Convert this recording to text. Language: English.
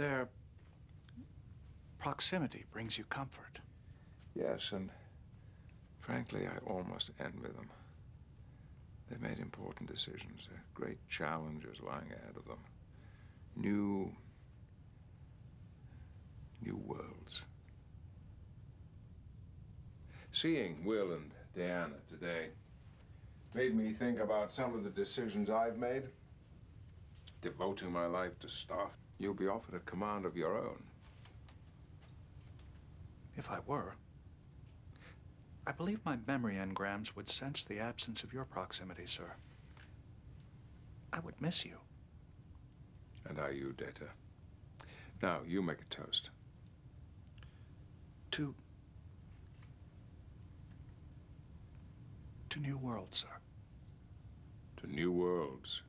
Their proximity brings you comfort. Yes, and frankly, I almost envy them. They've made important decisions. There are great challenges lying ahead of them. New worlds. Seeing Will and Diana today made me think about some of the decisions I've made. Devoting my life to staff. You'll be offered a command of your own. If I were, I believe my memory engrams would sense the absence of your proximity, sir. I would miss you. And are you, Data? Now, you make a toast. To new worlds, sir. To new worlds.